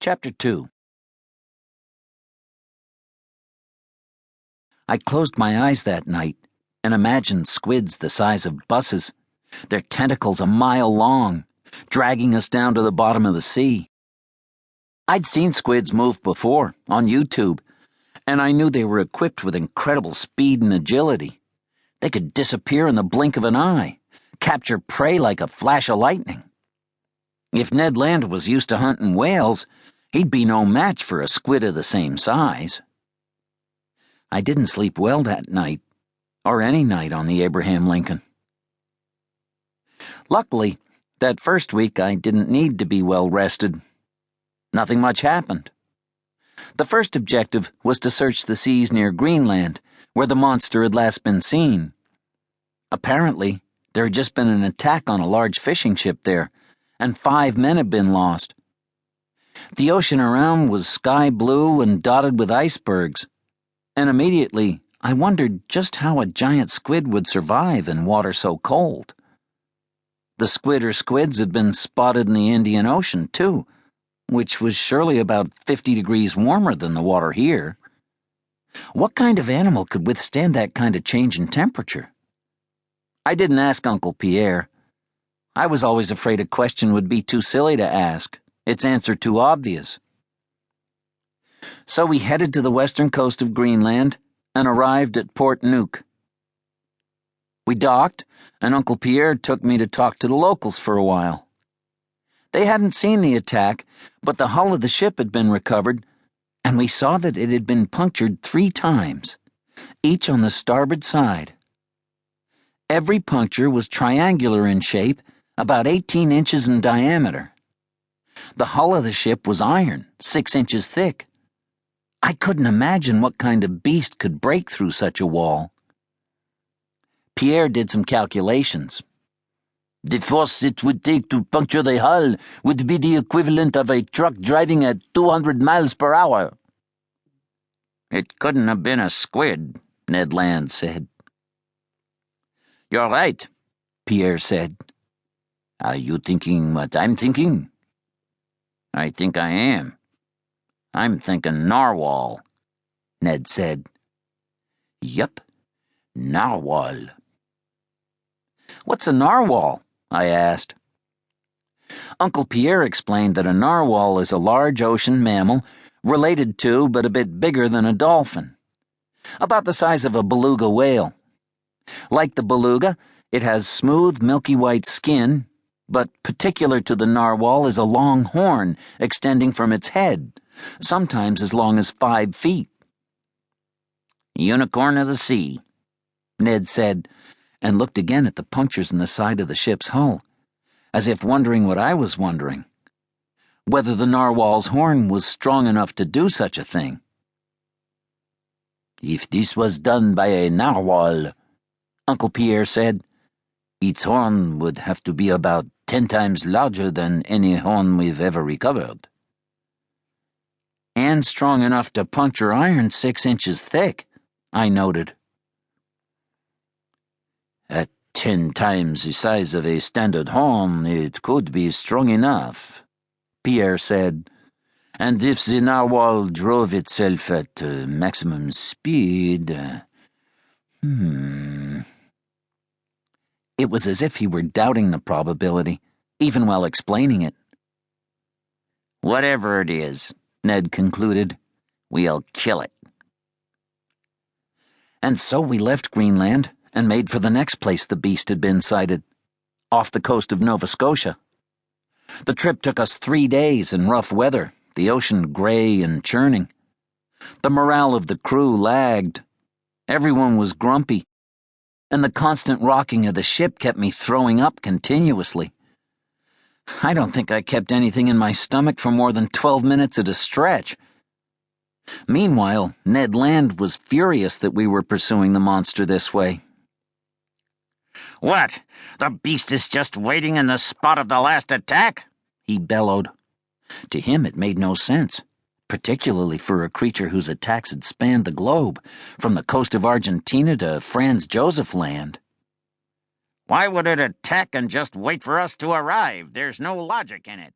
Chapter 2. I closed my eyes that night and imagined squids the size of buses, their tentacles a mile long, dragging us down to the bottom of the sea. I'd seen squids move before, on YouTube, and I knew they were equipped with incredible speed and agility. They could disappear in the blink of an eye, capture prey like a flash of lightning. If Ned Land was used to hunting whales, he'd be no match for a squid of the same size. I didn't sleep well that night, or any night on the Abraham Lincoln. Luckily, that first week I didn't need to be well rested. Nothing much happened. The first objective was to search the seas near Greenland, where the monster had last been seen. Apparently, there had just been an attack on a large fishing ship there, and 5 men had been lost. The ocean around was sky blue and dotted with icebergs, and immediately I wondered just how a giant squid would survive in water so cold. The squid or squids had been spotted in the Indian Ocean, too, which was surely about 50 degrees warmer than the water here. What kind of animal could withstand that kind of change in temperature? I didn't ask Uncle Pierre. I was always afraid a question would be too silly to ask, its answer too obvious. So we headed to the western coast of Greenland and arrived at Port Nuuk. We docked, and Uncle Pierre took me to talk to the locals for a while. They hadn't seen the attack, but the hull of the ship had been recovered, and we saw that it had been punctured 3 times, each on the starboard side. Every puncture was triangular in shape, about 18 inches in diameter. The hull of the ship was iron, 6 inches thick. I couldn't imagine what kind of beast could break through such a wall. Pierre did some calculations. The force it would take to puncture the hull would be the equivalent of a truck driving at 200 miles per hour. It couldn't have been a squid, Ned Land said. You're right, Pierre said. Are you thinking what I'm thinking? I think I am. I'm thinking narwhal, Ned said. Yup, narwhal. What's a narwhal? I asked. Uncle Pierre explained that a narwhal is a large ocean mammal, related to but a bit bigger than a dolphin. About the size of a beluga whale. Like the beluga, it has smooth, milky white skin, but particular to the narwhal is a long horn extending from its head, sometimes as long as 5 feet. Unicorn of the sea, Ned said, and looked again at the punctures in the side of the ship's hull, as if wondering what I was wondering, whether the narwhal's horn was strong enough to do such a thing. If this was done by a narwhal, Uncle Pierre said, its horn would have to be about 10 times larger than any horn we've ever recovered. And strong enough to puncture iron 6 inches thick, I noted. At 10 times the size of a standard horn, it could be strong enough, Pierre said, and if the narwhal drove itself at maximum speed... It was as if he were doubting the probability, even while explaining it. Whatever it is, Ned concluded, we'll kill it. And so we left Greenland and made for the next place the beast had been sighted, off the coast of Nova Scotia. The trip took us 3 days in rough weather, the ocean gray and churning. The morale of the crew lagged. Everyone was grumpy, and the constant rocking of the ship kept me throwing up continuously. I don't think I kept anything in my stomach for more than 12 minutes at a stretch. Meanwhile, Ned Land was furious that we were pursuing the monster this way. What? The beast is just waiting in the spot of the last attack? He bellowed. To him it made no sense, particularly for a creature whose attacks had spanned the globe, from the coast of Argentina to Franz Josef Land. Why would it attack and just wait for us to arrive? There's no logic in it.